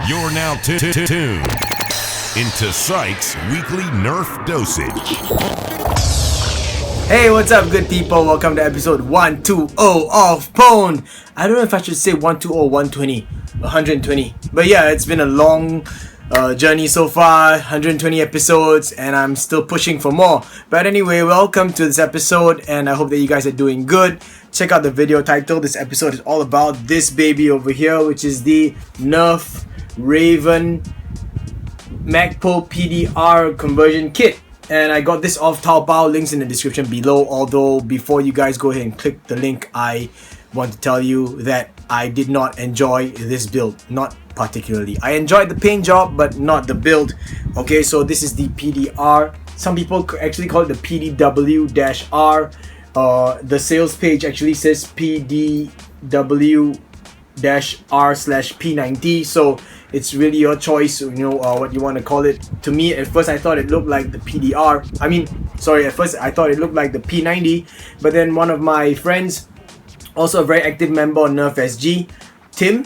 You're now tuned into Psyk's weekly Nerf dosage. Hey, what's up, good people? Welcome to episode 120 of Pwn. I don't know if I should say 120 or 120, 120. But yeah, it's been a long journey so far, 120 episodes, and I'm still pushing for more. But anyway, welcome to this episode, and I hope that you guys are doing good. Check out the video title. This episode is all about this baby over here, which is the Nerf Rayven Magpul PDR Conversion Kit. And I got this off Taobao, links in the description below. Although before you guys go ahead and click the link, I want to tell you that I did not enjoy this build, not particularly. I enjoyed the paint job, but not the build. Okay, so this is the PDR. Some people actually call it the PDW-R. The sales page actually says PDW-R/P90. So it's really your choice, what you want to call it. To me, at first I thought it looked like the PDR. At first I thought it looked like the P90, but then one of my friends, also a very active member on Nerf SG, Tim,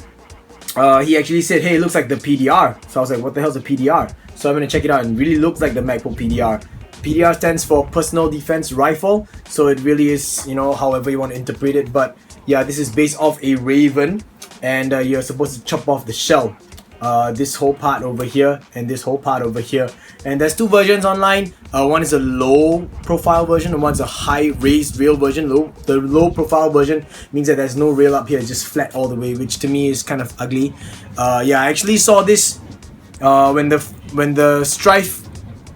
he actually said, hey, it looks like the PDR. So I was like, what the hell's a PDR? So I'm going to check it out, and it really looks like the Magpul PDR. PDR stands for Personal Defense Rifle, so it really is, however you want to interpret it. But yeah, this is based off a Rayven, and you're supposed to chop off the shell. This whole part over here and this whole part over here, and there's two versions online. One is a low profile version and one's a high raised rail version. The low profile version means that there's no rail up here, it's just flat all the way, which to me is kind of ugly. Yeah, I actually saw this when the Strife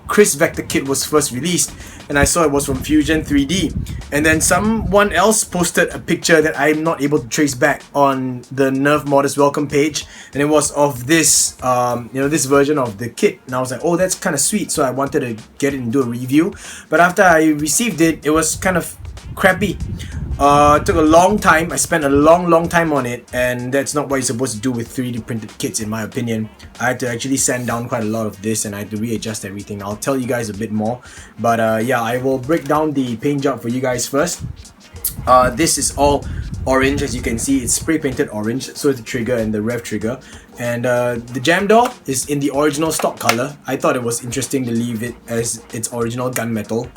Chris Vector kit was first released, and I saw it was from Fusion 3D, and then someone else posted a picture that I'm not able to trace back on the Nerf Modest Welcome page, and it was of this this version of the kit, and I was like, oh, that's kind of sweet, so I wanted to get it and do a review. But after I received it, it was kind of crappy. It took a long time. I spent a long time on it, and that's not what you're supposed to do with 3D printed kits, in my opinion. I had to actually sand down quite a lot of this, and I had to readjust everything. I'll tell you guys a bit more, but yeah, I will break down the paint job for you guys first. This is all orange, as you can see. It's spray painted orange, so is the trigger and the rev trigger, and the jam door is in the original stock color. I thought it was interesting to leave it as its original gunmetal.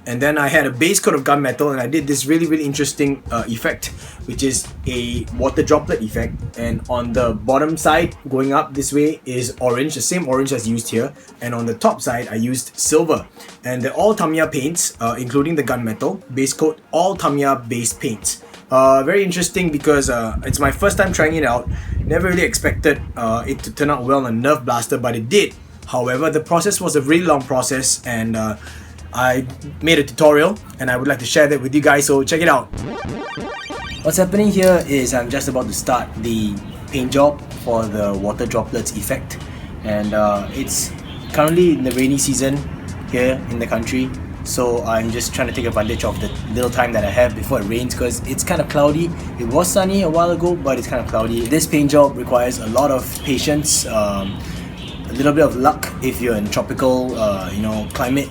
And then I had a base coat of gunmetal, and I did this really interesting effect, which is a water droplet effect. And on the bottom side, going up this way, is orange, the same orange as used here. And on the top side, I used silver. And they're all Tamiya paints, including the gunmetal base coat, all Tamiya based paints. Very interesting because it's my first time trying it out. Never really expected it to turn out well on a Nerf blaster, but it did. However, the process was a really long process, and I made a tutorial, and I would like to share that with you guys, so check it out. What's happening here is I'm just about to start the paint job for the water droplets effect, and it's currently in the rainy season here in the country, so I'm just trying to take advantage of the little time that I have before it rains, because it's kind of cloudy. It was sunny a while ago, but it's kind of cloudy. This paint job requires a lot of patience, a little bit of luck if you're in tropical climate.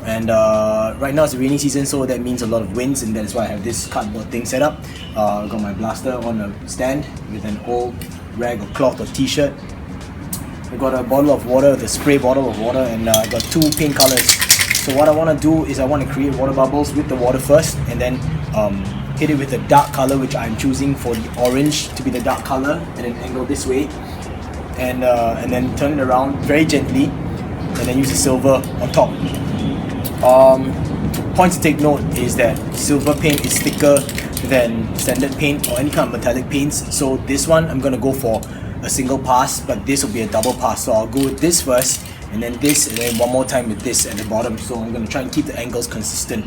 And right now it's the rainy season, so that means a lot of winds, and that's why I have this cardboard thing set up. I've got my blaster on a stand with an old rag or cloth or t-shirt. I've got a bottle of water, the spray bottle of water, and I got two paint colors. So what I want to do is I want to create water bubbles with the water first, and then hit it with a dark color, which I'm choosing for the orange to be the dark color, and then angle this way, and then turn it around very gently, and then use the silver on top. Points to take note is that silver paint is thicker than standard paint or any kind of metallic paints. So this one I'm gonna go for a single pass, but this will be a double pass. So I'll go with this first, and then this, and then one more time with this at the bottom. So I'm gonna try and keep the angles consistent.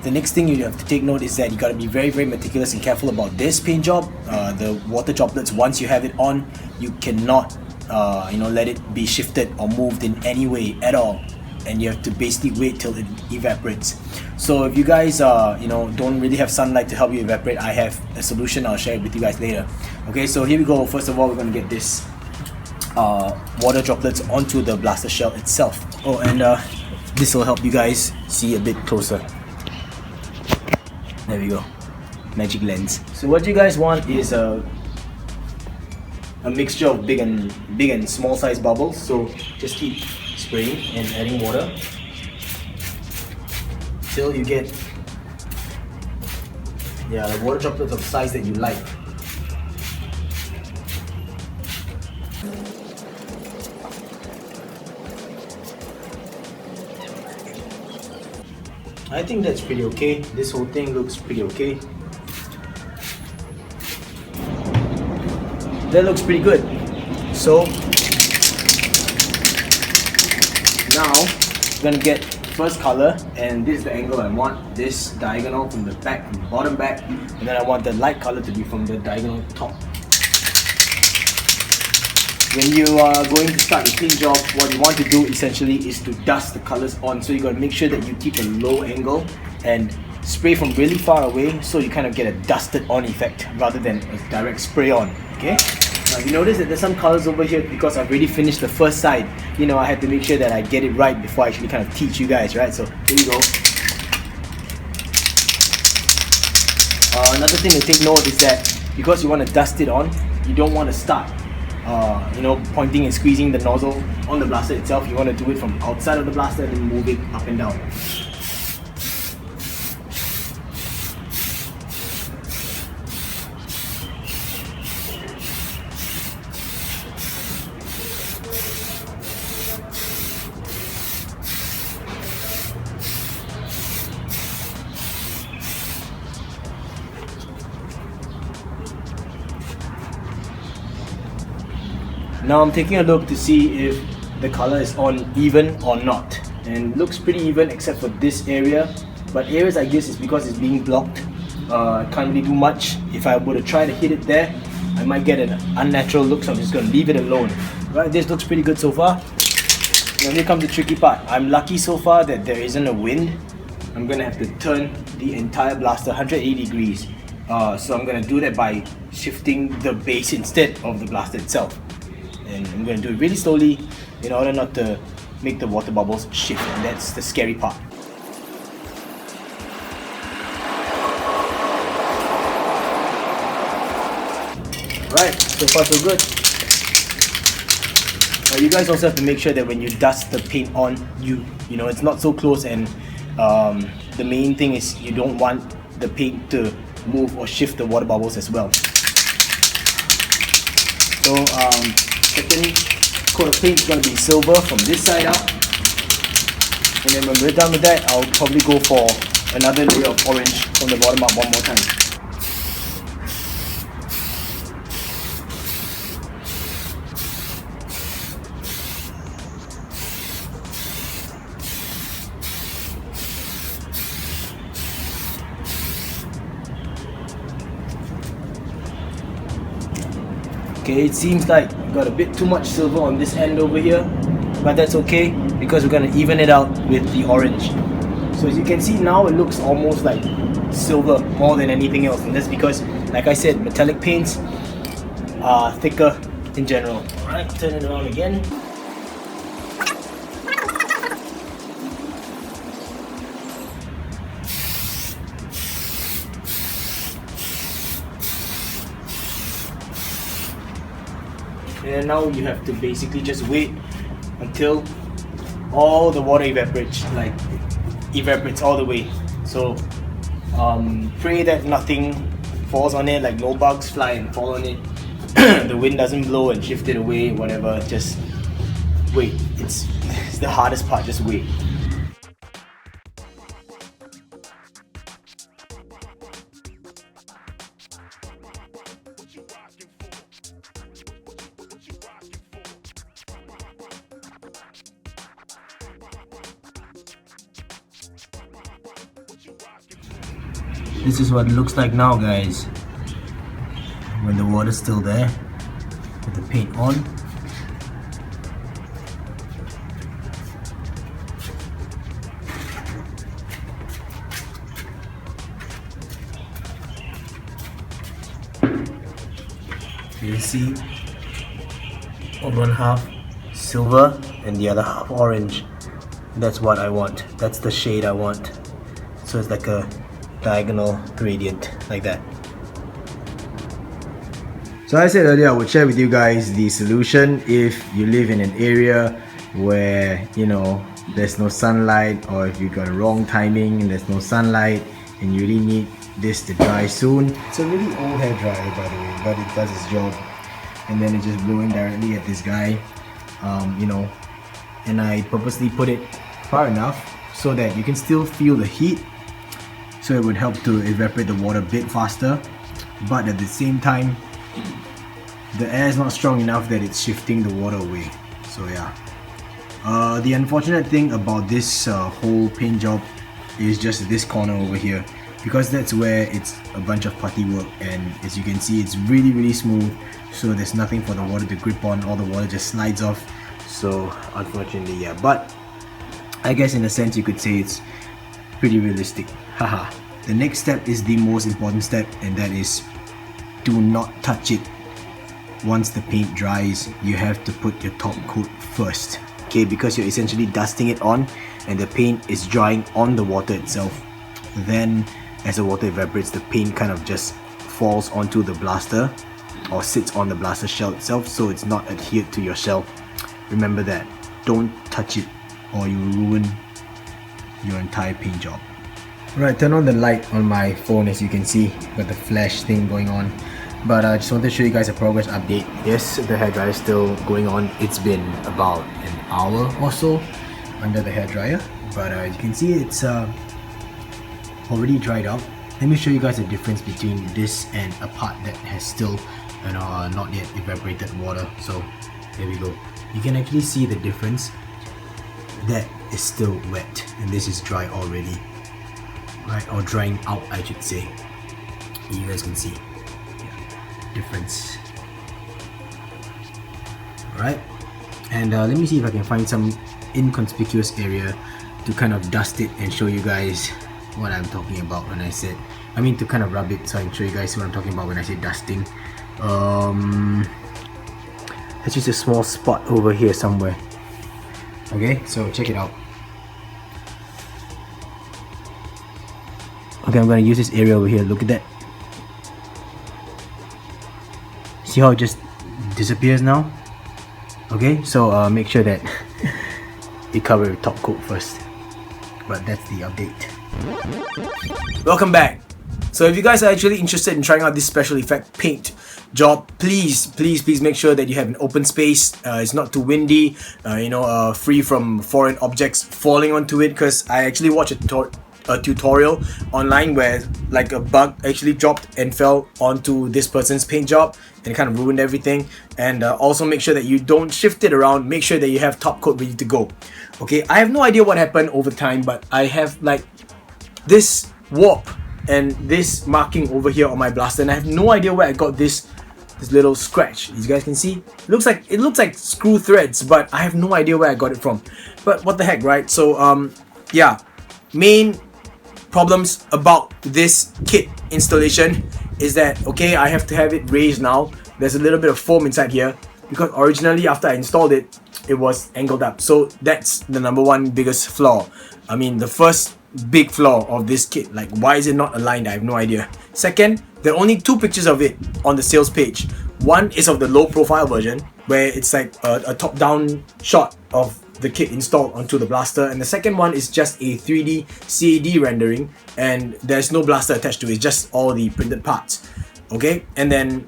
The next thing you have to take note is that you gotta be very meticulous and careful about this paint job. The water droplets, once you have it on, you cannot let it be shifted or moved in any way at all, and you have to basically wait till it evaporates. So if you guys don't really have sunlight to help you evaporate, I have a solution. I'll share it with you guys later. Okay, so here we go. First of all, we're going to get this water droplets onto the blaster shell itself. Oh, and this will help you guys see a bit closer. There we go, magic lens. So what you guys want is a mixture of big and small size bubbles. So just keep spraying and adding water till you get the water droplets of size that you like. I think that's pretty okay. This whole thing looks pretty okay. That looks pretty good. So now I'm gonna get first color, and this is the angle I want. This diagonal from the back, from the bottom back, and then I want the light color to be from the diagonal top. When you are going to start the paint job, what you want to do essentially is to dust the colors on. So you got to make sure that you keep a low angle and spray from really far away, so you kind of get a dusted on effect rather than a direct spray on. Okay? Now you notice that there's some colors over here because I've already finished the first side. You know, I had to make sure that I get it right before I actually kind of teach you guys, right? So here you go. Another thing to take note is that because you want to dust it on, you don't want to start pointing and squeezing the nozzle on the blaster itself. You want to do it from outside of the blaster and then move it up and down. Now I'm taking a look to see if the color is on even or not, and it looks pretty even except for this area, but areas like this is because it's being blocked. I can't really do much. If I were to try to hit it there, I might get an unnatural look, so I'm just going to leave it alone. Right, this looks pretty good so far. Now here comes the tricky part. I'm lucky so far that there isn't a wind. I'm going to have to turn the entire blaster 180 degrees. So I'm going to do that by shifting the base instead of the blaster itself. And I'm going to do it really slowly in order not to make the water bubbles shift, and that's the scary part. Right, so far so good. Now you guys also have to make sure that when you dust the paint on, you know it's not so close, and the main thing is you don't want the paint to move or shift the water bubbles as well. So second coat of paint is going to be silver from this side up, and then when we're done with that, I'll probably go for another layer of orange from the bottom up one more time. Okay, it seems like we got a bit too much silver on this end over here, but that's okay because we're going to even it out with the orange. So as you can see now, it looks almost like silver more than anything else, and that's because, like I said, metallic paints are thicker in general. Alright, turn it around again. And now you have to basically just wait until all the water evaporates all the way. So pray that nothing falls on it, like no bugs fly and fall on it. The wind doesn't blow and shift it away, whatever. Just wait. It's the hardest part, just wait. This is what it looks like now, guys, when the water's still there with the paint on. You see, on one half silver and the other half orange. That's what I want. That's the shade I want. So it's like a diagonal gradient like that. So as I said earlier, I would share with you guys the solution if you live in an area where, you know, there's no sunlight, or if you got a wrong timing and there's no sunlight and you really need this to dry soon. It's a really old hair dryer, by the way, but it does its job. And then it just blew in directly at this guy, you know, and I purposely put it far enough so that you can still feel the heat, so it would help to evaporate the water a bit faster, but at the same time the air is not strong enough that it's shifting the water away. So yeah, the unfortunate thing about this whole paint job is just this corner over here, because that's where it's a bunch of putty work, and as you can see, it's really smooth, so there's nothing for the water to grip on. All the water just slides off. So unfortunately, yeah, but I guess in a sense you could say it's pretty realistic. Haha. The next step is the most important step, and that is do not touch it. Once the paint dries, you have to put your top coat first, okay, because you're essentially dusting it on and the paint is drying on the water itself. Then as the water evaporates, the paint kind of just falls onto the blaster or sits on the blaster shell itself, so it's not adhered to your shell. Remember that. Don't touch it or you ruin your entire paint job. Right, turn on the light on my phone. As you can see, got the flash thing going on. But I just wanted to show you guys a progress update. Yes, the hairdryer is still going on. It's been about an hour or so under the hairdryer, but as you can see, it's already dried out. Let me show you guys the difference between this and a part that has still, you know, not yet evaporated water. So there we go. You can actually see the difference. That is still wet, and this is dry already, right? Or drying out, I should say. You guys can see difference. Alright, and let me see if I can find some inconspicuous area to kind of dust it and show you guys what I'm talking about when I said, I mean to kind of rub it so I can show you guys what I'm talking about when I say dusting. That's just a small spot over here somewhere. Okay, so check it out. Okay, I'm gonna use this area over here. Look at that. See how it just disappears now? Okay, so make sure that you cover your top coat first. But that's the update. Welcome back. So if you guys are actually interested in trying out this special effect paint job, please make sure that you have an open space. It's not too windy, free from foreign objects falling onto it, because I actually watched a tutorial online where like a bug actually dropped and fell onto this person's paint job and kind of ruined everything. And also make sure that you don't shift it around. Make sure that you have top coat ready to go. Okay, I have no idea what happened over time, but I have like this warp and this marking over here on my blaster, and I have no idea where I got this little scratch. As you guys can see, it looks like screw threads, but I have no idea where I got it from. But what the heck, right? So yeah, main problems about this kit installation is that, okay, I have to have it raised now. There's a little bit of foam inside here because originally after I installed it, it was angled up. So that's the number one biggest flaw. I mean, the first big flaw of this kit. Like, why is it not aligned? I have no idea. Second, there are only two pictures of it on the sales page. One is of the low profile version, where it's like a top-down shot of the kit installed onto the blaster, and the second one is just a 3D CAD rendering, and there's no blaster attached to it, it's just all the printed parts. Okay, and then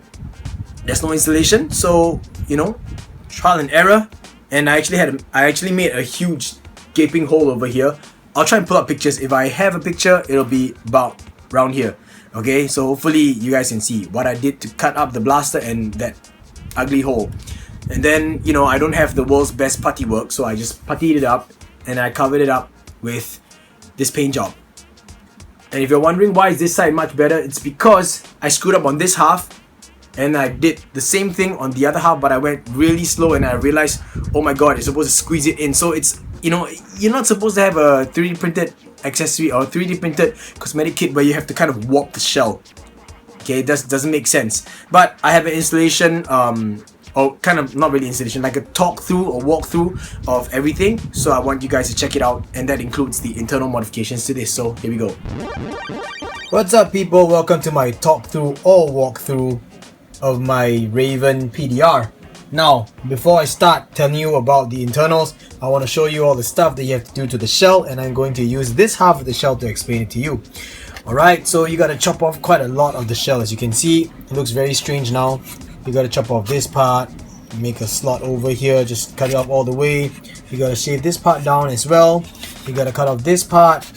there's no installation, so you know, trial and error. And I actually made a huge gaping hole over here. I'll try and pull up pictures. If I have a picture, it'll be about around here. Okay, so hopefully you guys can see what I did to cut up the blaster and that ugly hole. And then, you know, I don't have the world's best putty work, so I just puttied it up and I covered it up with this paint job. And if you're wondering why is this side much better, it's because I screwed up on this half and I did the same thing on the other half, but I went really slow and I realized, oh my god, it's supposed to squeeze it in. So it's, you know, you're not supposed to have a 3D printed accessory or 3D printed cosmetic kit where you have to kind of warp the shell. Okay, it doesn't make sense. But I have an installation, or kind of not really installation, like a talk through or walk through of everything. So I want you guys to check it out, and that includes the internal modifications to this. So here we go. What's up, people? Welcome to my talk through or walk through of my Rayven PDR. Now, before I start telling you about the internals, I want to show you all the stuff that you have to do to the shell, and I'm going to use this half of the shell to explain it to you. Alright, so you gotta chop off quite a lot of the shell. As you can see, it looks very strange now. You gotta chop off this part, make a slot over here, just cut it off all the way. You gotta shave this part down as well. You gotta cut off this part.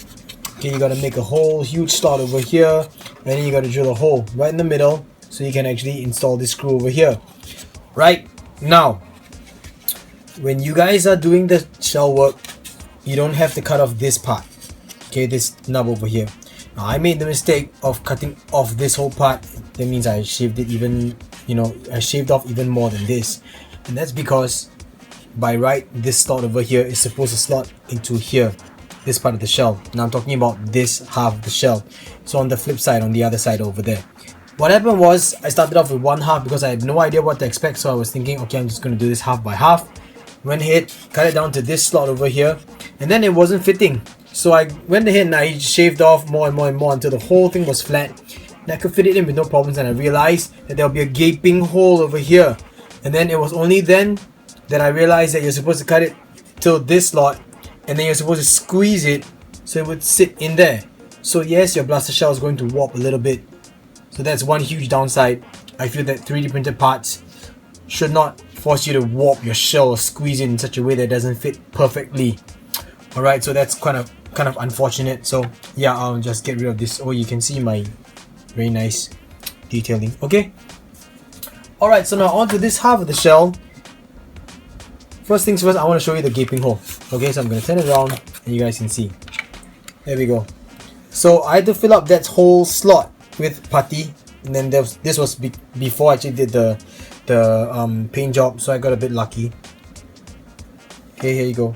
Okay, you gotta make a whole huge slot over here, and then you gotta drill a hole right in the middle so you can actually install this screw over here. Right, now, when you guys are doing the shell work, you don't have to cut off this part. Okay, this nub over here. Now, I made the mistake of cutting off this whole part. That means I shaved it even, I shaved off even more than this. And that's because by right, this slot over here is supposed to slot into here, this part of the shell. Now I'm talking about this half of the shell. So on the flip side, on the other side over there. What happened was, I started off with one half because I had no idea what to expect. So I was thinking, okay, I'm just going to do this half by half. Went ahead, cut it down to this slot over here. And then it wasn't fitting. So I went ahead and I shaved off more and more and more until the whole thing was flat. And I could fit it in with no problems, and I realized that there'll be a gaping hole over here. And then it was only then that I realized that you're supposed to cut it till this slot, and then you're supposed to squeeze it so it would sit in there. So yes, your blaster shell is going to warp a little bit. So that's one huge downside. I feel that 3D printed parts should not force you to warp your shell or squeeze it in such a way that it doesn't fit perfectly. Alright, so that's kind of unfortunate. So yeah, I'll just get rid of this. Oh, you can see my very nice detailing. Okay. Alright, so now onto this half of the shell. First things first, I want to show you the gaping hole. Okay, so I'm going to turn it around and you guys can see. There we go. So I had to fill up that whole slot with putty, and then this was before I actually did the paint job, so I got a bit lucky. Okay, here you go.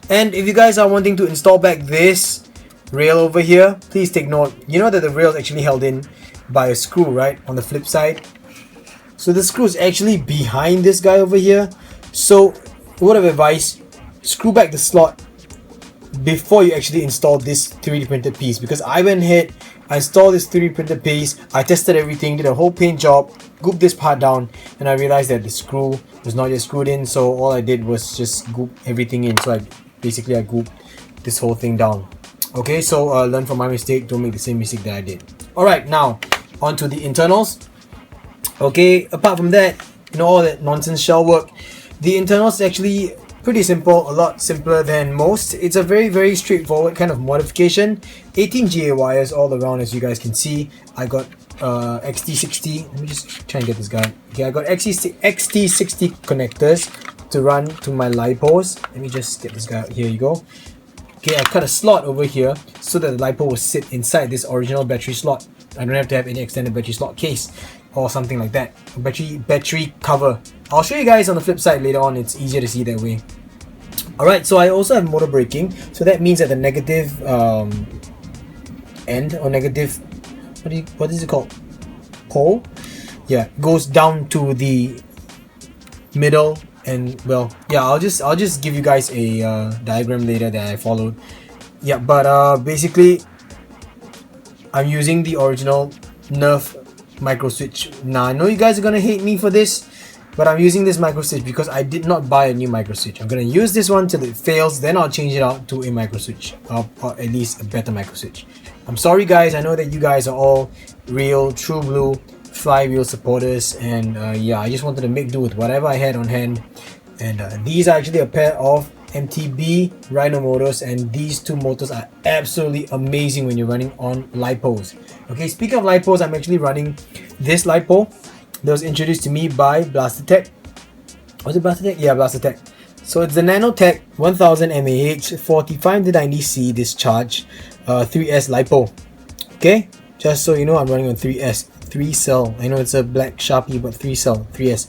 And if you guys are wanting to install back this rail over here, please take note. You know that the rail is actually held in by a screw, right? On the flip side. So the screw is actually behind this guy over here. So, word of advice, screw back the slot before you actually install this 3D printed piece. Because I went ahead, I installed this 3D printed piece, I tested everything, did a whole paint job, gooped this part down, and I realized that the screw was not yet screwed in. So all I did was just goop everything in. So I gooped this whole thing down. Okay, so learn from my mistake, don't make the same mistake that I did. Alright, now onto the internals. Okay, apart from that, all that nonsense shell work, the internals is actually pretty simple, a lot simpler than most. It's a very, very straightforward kind of modification. 18 GA wires all around, as you guys can see. I got XT60, let me just try and get this guy. Okay, I got XT60 connectors to run to my lipos. Let me just get this guy out. Here you go. Okay, I cut a slot over here so that the lipo will sit inside this original battery slot. I don't have to have any extended battery slot case or something like that. Battery cover. I'll show you guys on the flip side later on. It's easier to see that way. Alright, so I also have motor braking. So that means that the negative end, or negative, what is it called? Pole? Yeah, goes down to the middle. And well, yeah, I'll just give you guys a diagram later that I followed. Yeah, but basically, I'm using the original Nerf micro switch. Now I know you guys are gonna hate me for this, but I'm using this micro switch because I did not buy a new micro switch. I'm gonna use this one till it fails, then I'll change it out to a micro switch, or at least a better micro switch. I'm sorry guys, I know that you guys are all real, true blue flywheel supporters, and yeah, I just wanted to make do with whatever I had on hand. And these are actually a pair of MTB Rhino motors, and these two motors are absolutely amazing when you're running on lipos. Okay, speaking of lipos, I'm actually running this lipo that was introduced to me by Blastertech. Was it Blastertech? Yeah, Blastertech. So it's the Nanotech 1000 mAh 4590C discharge 3S lipo. Okay, just so you know, I'm running on 3S, 3 cell. I know it's a black Sharpie, but 3 cell, 3S,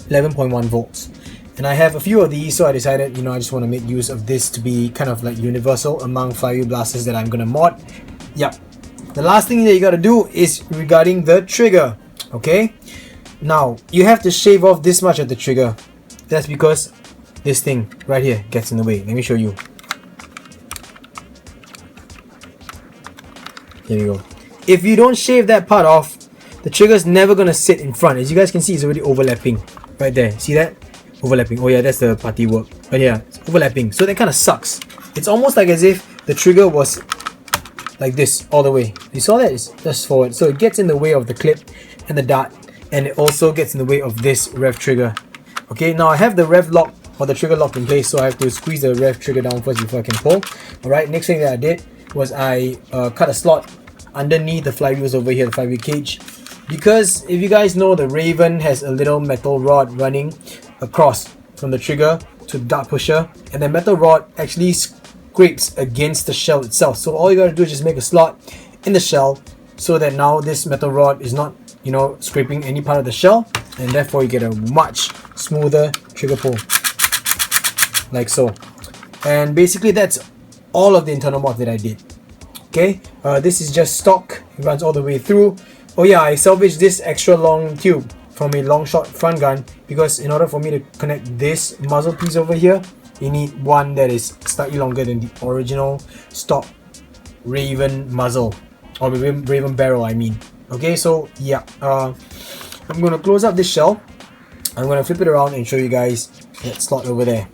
11.1 volts. And I have a few of these, so I decided, I just want to make use of this to be kind of like universal among flywheel blasters that I'm gonna mod. Yep. The last thing that you gotta do is regarding the trigger. Okay. Now you have to shave off this much of the trigger. That's because this thing right here gets in the way. Let me show you. Here we go. If you don't shave that part off, the trigger's never gonna sit in front. As you guys can see, it's already overlapping right there. See that? Overlapping. Oh yeah, that's the party work. But yeah, it's overlapping. So that kind of sucks. It's almost like as if the trigger was like this all the way. You saw that? It's just forward. So it gets in the way of the clip and the dart, and it also gets in the way of this rev trigger. Okay, now I have the rev lock or the trigger locked in place, so I have to squeeze the rev trigger down first before I can pull. Alright, next thing that I did was I cut a slot underneath the flywheels over here, the flywheel cage, because if you guys know, the Rayven has a little metal rod running across from the trigger to the dart pusher, and the metal rod actually scrapes against the shell itself. So all you gotta do is just make a slot in the shell so that now this metal rod is not, you know, scraping any part of the shell, and therefore you get a much smoother trigger pull, like so. And basically that's all of the internal mod that I did. Okay, this is just stock. It runs all the way through. Oh yeah, I salvaged this extra long tube from a long shot front gun, because in order for me to connect this muzzle piece over here, you need one that is slightly longer than the original stock Rayven muzzle, or Rayven barrel I mean. Okay, so yeah, I'm gonna close up this shell. I'm gonna flip it around and show you guys that slot over there.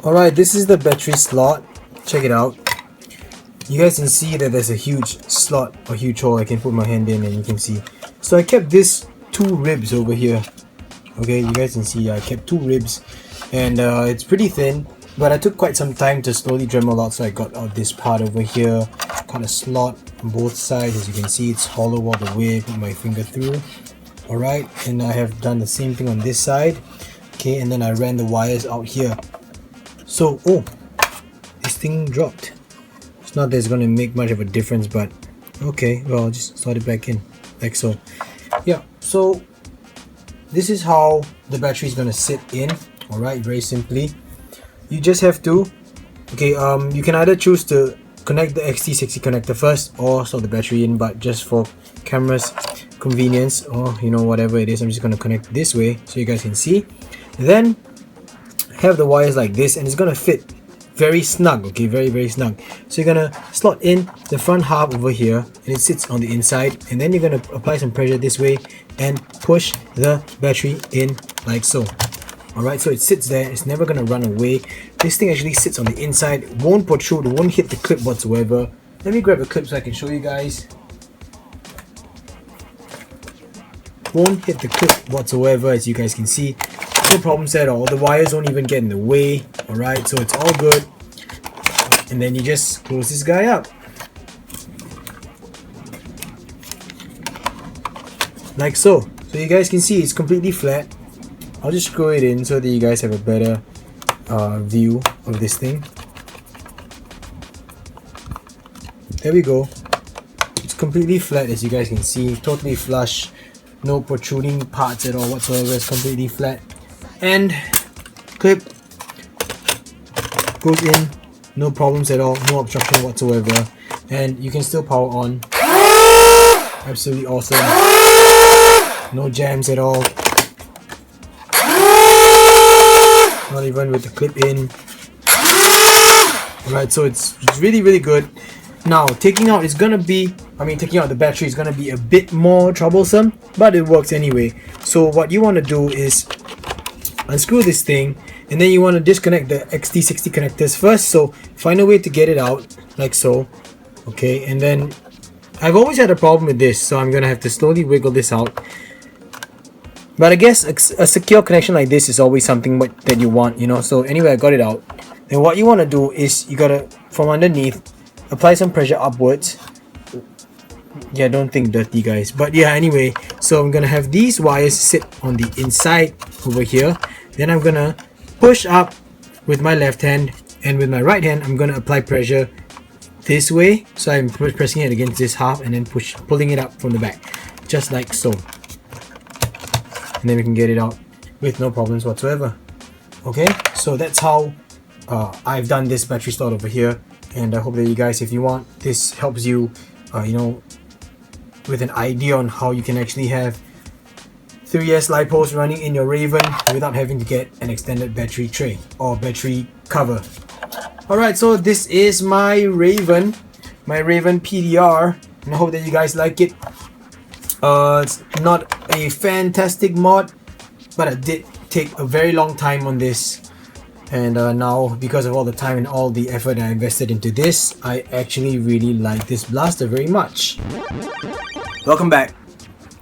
Alright, this is the battery slot. Check it out. You guys can see that there's a huge slot, a huge hole I can put my hand in, and you can see. So I kept this 2 ribs over here. Okay, you guys can see I kept 2 ribs, and it's pretty thin, but I took quite some time to slowly Dremel out, so I got out this part over here, cut a slot on both sides. As you can see, it's hollow all the way. Put my finger through. Alright, and I have done the same thing on this side. Okay, and then I ran the wires out here. So, oh, this thing dropped. It's not that it's gonna make much of a difference, but okay, well, I'll just slot it back in, like so. Yeah, so this is how the battery is gonna sit in. Alright, very simply. You just have to, okay, you can either choose to connect the XT60 connector first or slot the battery in, but just for camera's convenience, or you know, whatever it is, I'm just gonna connect this way so you guys can see. Then have the wires like this, and it's gonna fit very snug. Okay, very snug. So you're gonna slot in the front half over here, and it sits on the inside, and then you're gonna apply some pressure this way and push the battery in like so. Alright, so it sits there, it's never gonna run away. This thing actually sits on the inside, it won't protrude, it won't hit the clip whatsoever. Let me grab a clip so I can show you guys. Won't hit the clip whatsoever, as you guys can see. No problems at all. The wires don't even get in the way. Alright, so it's all good. And then you just close this guy up. Like so. So you guys can see it's completely flat. I'll just screw it in so that you guys have a better view of this thing. There we go. It's completely flat, as you guys can see. Totally flush. No protruding parts at all whatsoever. It's completely flat. And clip goes in, no problems at all, no obstruction whatsoever, and you can still power on. Absolutely awesome. No jams at all. Not even with the clip in. Alright, so it's really good. Now taking out is gonna be, taking out the battery is gonna be a bit more troublesome, but it works anyway. So what you want to do is unscrew this thing, and then you want to disconnect the XT60 connectors first. So find a way to get it out like so. Okay, and then I've always had a problem with this, so I'm gonna have to slowly wiggle this out. But I guess a secure connection like this is always something that you want, you know. So anyway, I got it out. Then what you want to do is you gotta, from underneath, apply some pressure upwards. Yeah, don't think dirty, guys, but yeah, anyway, so I'm gonna have these wires sit on the inside over here. Then I'm gonna push up with my left hand, and with my right hand I'm gonna apply pressure this way, so I'm pressing it against this half and then pulling it up from the back, just like so, and then we can get it out with no problems whatsoever. Okay, so that's how I've done this battery slot over here. and I hope that you guys, if you want, this helps you, with an idea on how you can actually have 3S LiPos running in your Rayven without having to get an extended battery tray or battery cover. Alright, so this is my Rayven PDR, and I hope that you guys like it. It's not a fantastic mod, but I did take a very long time on this, and now, because of all the time and all the effort I invested into this, I actually really like this blaster very much. Welcome back.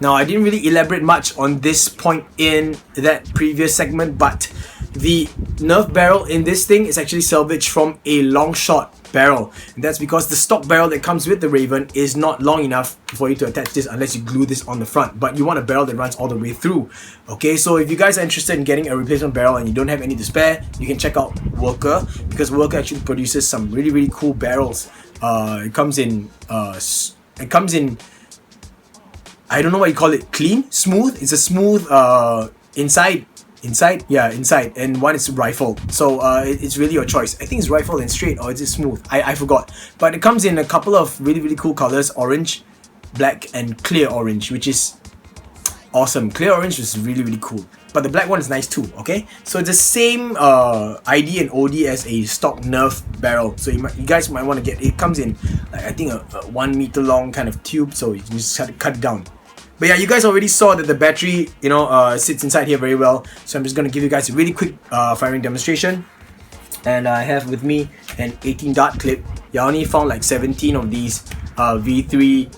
Now, I didn't really elaborate much on this point in that previous segment, but the Nerf barrel in this thing is actually salvaged from a long shot barrel, and that's because the stock barrel that comes with the Rayven is not long enough for you to attach this unless you glue this on the front, but you want a barrel that runs all the way through. Okay, so if you guys are interested in getting a replacement barrel and you don't have any to spare, you can check out Worker, because Worker actually produces some really cool barrels. It comes in I don't know what you call it, clean, smooth. It's a smooth inside, and one is rifled. So it's really your choice. I think it's rifled and straight, or is it smooth? I forgot. But it comes in a couple of really cool colors: orange, black, and clear orange, which is awesome. Clear orange is really cool, but the black one is nice too. Okay, so it's the same ID and OD as a stock Nerf barrel. So you guys might want to get it. Comes in like, I think a 1 meter long kind of tube, so you can just cut it down. But yeah, you guys already saw that the battery, sits inside here very well. So I'm just going to give you guys a really quick firing demonstration. And I have with me an 18 dart clip. Yeah, I only found like 17 of these V3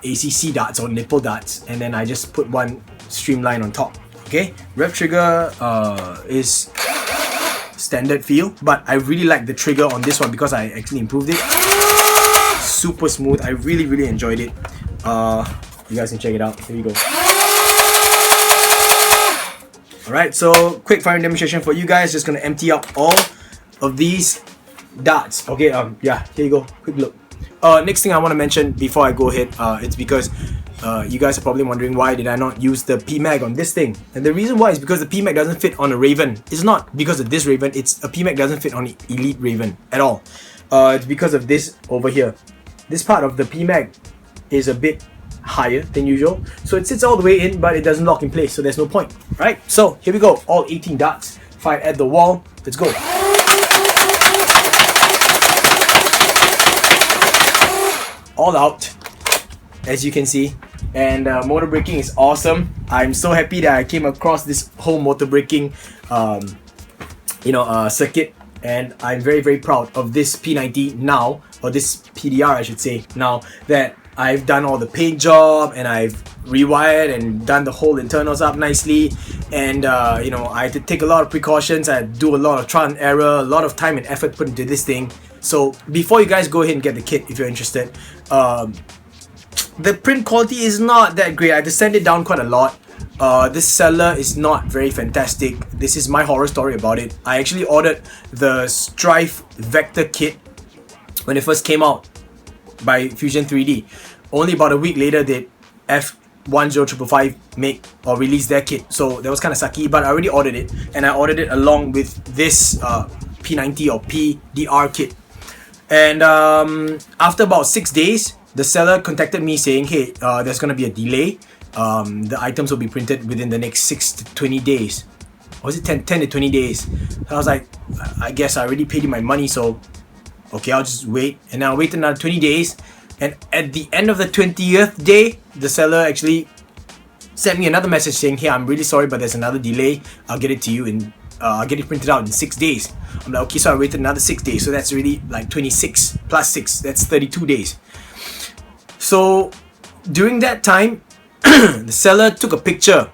ACC darts or nipple darts. And then I just put one streamline on top. Okay, rev trigger is standard feel, but I really like the trigger on this one because I actually improved it. Super smooth. I really enjoyed it. You guys can check it out. Here we go. Alright, so quick firing demonstration for you guys. Just gonna empty out all of these darts. Okay, yeah, here you go. Quick look. Next thing I want to mention before I go ahead, it's because you guys are probably wondering why did I not use the PMag on this thing. And the reason why is because the PMag doesn't fit on a Rayven. It's not because of this Rayven, it's a PMag doesn't fit on the Elite Rayven at all. It's because of this over here. This part of the PMag is a bit higher than usual, so it sits all the way in, but it doesn't lock in place, so there's no point. Right, so here we go, all 18 darts fired at the wall. Let's go. All out, as you can see, and motor braking is awesome. I'm so happy that I came across this whole motor braking circuit, and I'm very proud of this P90 now, or this PDR I should say, now that I've done all the paint job and I've rewired and done the whole internals up nicely, and I had to take a lot of precautions. I had to do a lot of trial and error, a lot of time and effort put into this thing. So before you guys go ahead and get the kit, if you're interested, the print quality is not that great. I had to sand it down quite a lot. This seller is not very fantastic. This is my horror story about it. I actually ordered the Strife Vector kit when it first came out by Fusion 3D. Only about a week later did F10555 make or release their kit, so that was kind of sucky, but I already ordered it, and I ordered it along with this P90 or PDR kit. And after about 6 days, the seller contacted me saying, hey, there's gonna be a delay. The items will be printed within the next 6 to 20 days. Or was it 10 to 20 days? I was like, I guess I already paid you my money, so okay, I'll just wait. And I waited another 20 days. And at the end of the 20th day, the seller actually sent me another message saying, hey, I'm really sorry, but there's another delay. I'll get it to you in, I'll get it printed out in 6 days. I'm like, okay, so I waited another 6 days. So that's really like 26 plus 6. That's 32 days. So during that time, the seller took a picture,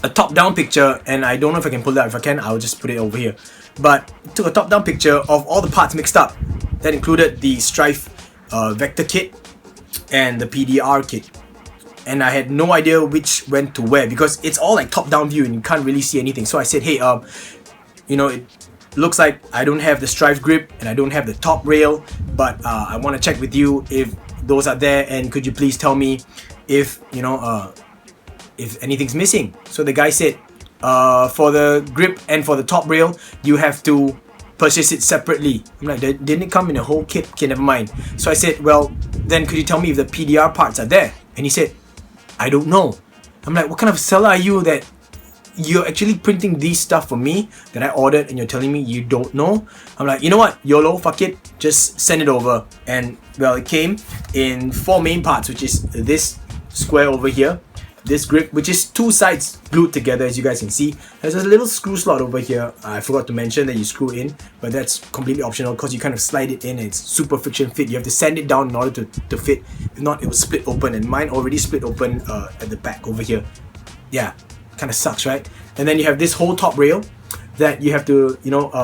a top-down picture, and I don't know if I can pull it out. If I can, I'll just put it over here. But took a top-down picture of all the parts mixed up. That included the Strife Vector kit and the PDR kit. And I had no idea which went to where because it's all like top-down view and you can't really see anything. So I said, hey, it looks like I don't have the Strife grip and I don't have the top rail, but I want to check with you if those are there, and could you please tell me if if anything's missing. So the guy said, for the grip and for the top rail, you have to purchase it separately. I'm like, didn't it come in a whole kit? Okay, never mind. So I said, well, then could you tell me if the PDR parts are there? And he said, I don't know. I'm like, what kind of seller are you that you're actually printing these stuff for me that I ordered and you're telling me you don't know? I'm like, you know what, YOLO, fuck it, just send it over. And well, it came in 4 main parts, which is this square over here, this grip, which is 2 sides glued together, as you guys can see. There's a little screw slot over here. I forgot to mention that you screw in, but that's completely optional because you kind of slide it in and it's super friction fit. You have to sand it down in order to fit. If not, it will split open, and mine already split open at the back over here. Yeah, kind of sucks, right? And then you have this whole top rail that you have to,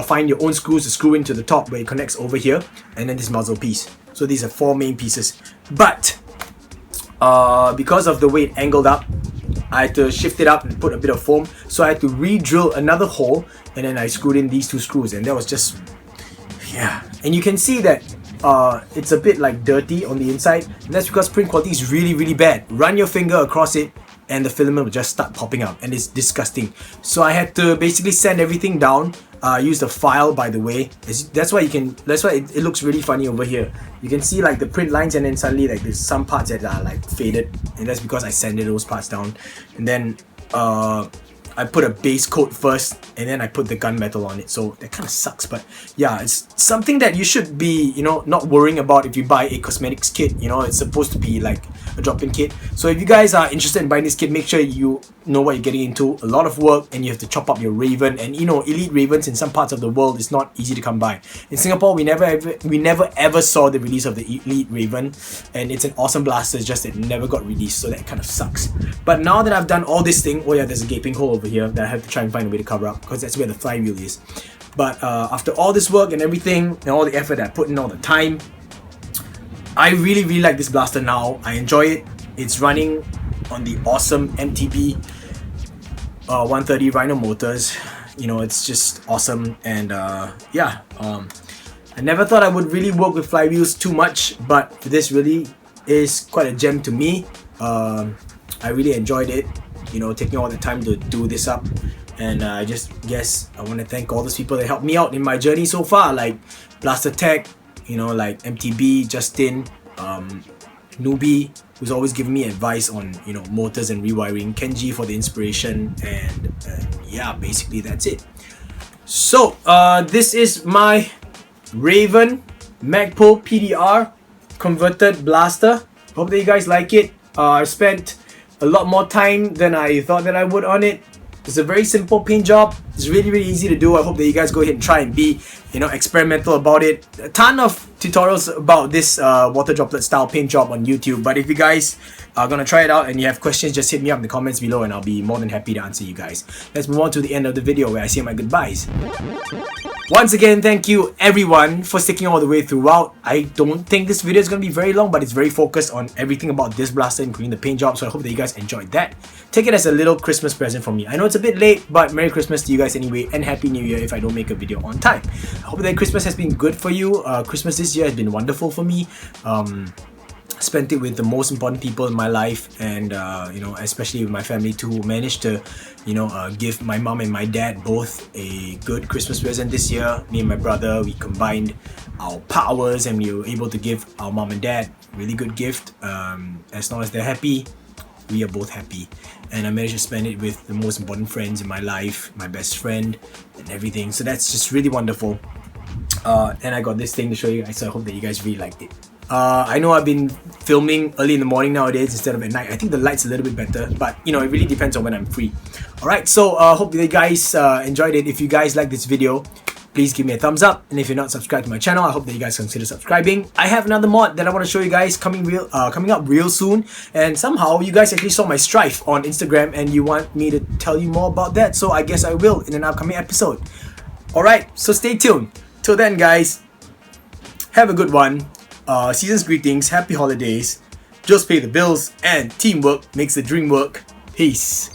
find your own screws to screw into the top where it connects over here, and then this muzzle piece. So these are 4 main pieces. But because of the way it angled up, I had to shift it up and put a bit of foam. So I had to re-drill another hole, and then I screwed in these 2 screws, and that was just, yeah. And you can see that it's a bit like dirty on the inside, and that's because print quality is really, really bad. Run your finger across it and the filament will just start popping out, and it's disgusting. So I had to basically sand everything down. Use the file, by the way. That's why it looks really funny over here. You can see like the print lines, and then suddenly like there's some parts that are like faded, and that's because I sanded those parts down. And then I put a base coat first, and then I put the gunmetal on it. So that kind of sucks, but yeah, it's something that you should be, not worrying about if you buy a cosmetics kit. It's supposed to be like a drop-in kit. So if you guys are interested in buying this kit, make sure you know what you're getting into. A lot of work, and you have to chop up your Rayven, and elite Ravens in some parts of the world is not easy to come by. In Singapore, we never ever saw the release of the elite Rayven, and it's an awesome blaster, it's just that it never got released, so that kind of sucks. But now that I've done all this thing, oh yeah, there's a gaping hole over here that I have to try and find a way to cover up, because that's where the flywheel is. But after all this work and everything, and all the effort that I put in, all the time, I really, really like this blaster now. I enjoy it. It's running on the awesome MTB 130 Rhino motors. It's just awesome. And yeah, I never thought I would really work with flywheels too much, but this really is quite a gem to me. I really enjoyed it, taking all the time to do this up. And I just guess I want to thank all those people that helped me out in my journey so far, like Blaster Tech, like MTB, Justin, Newbie, who's always giving me advice on motors and rewiring, Kenji for the inspiration, and yeah, basically that's it. So this is my Rayven Magpul PDR converted blaster. Hope that you guys like it. I spent a lot more time than I thought that I would on it. It's a very simple paint job. It's really, really easy to do. I hope that you guys go ahead and try and be, experimental about it. A ton of tutorials about this water droplet style paint job on YouTube. But if you guys are gonna try it out and you have questions, just hit me up in the comments below and I'll be more than happy to answer you guys. Let's move on to the end of the video where I say my goodbyes. Once again, thank you everyone for sticking all the way throughout. I don't think this video is going to be very long, but it's very focused on everything about this blaster, including the paint job, so I hope that you guys enjoyed that. Take it as a little Christmas present from me. I know it's a bit late, but Merry Christmas to you guys anyway, and Happy New Year if I don't make a video on time. I hope that Christmas has been good for you. Christmas this year has been wonderful for me. Spent it with the most important people in my life, and especially with my family too. Managed to give my mom and my dad both a good Christmas present this year. Me and my brother, we combined our powers and we were able to give our mom and dad a really good gift. As long as they're happy, we are both happy. And I managed to spend it with the most important friends in my life, my best friend and everything, so that's just really wonderful. And I got this thing to show you guys, so I hope that you guys really liked it. I know I've been filming early in the morning nowadays instead of at night. I think the light's a little bit better, but it really depends on when I'm free. Alright, so hope that you guys enjoyed it. If you guys like this video, please give me a thumbs up, and if you're not subscribed to my channel, I hope that you guys consider subscribing. I have another mod that I want to show you guys coming up real soon, and somehow you guys actually saw my strife on Instagram and you want me to tell you more about that, so I guess I will in an upcoming episode. Alright, so stay tuned. Till then guys, have a good one. Season's greetings, happy holidays, just pay the bills, and teamwork makes the dream work. Peace.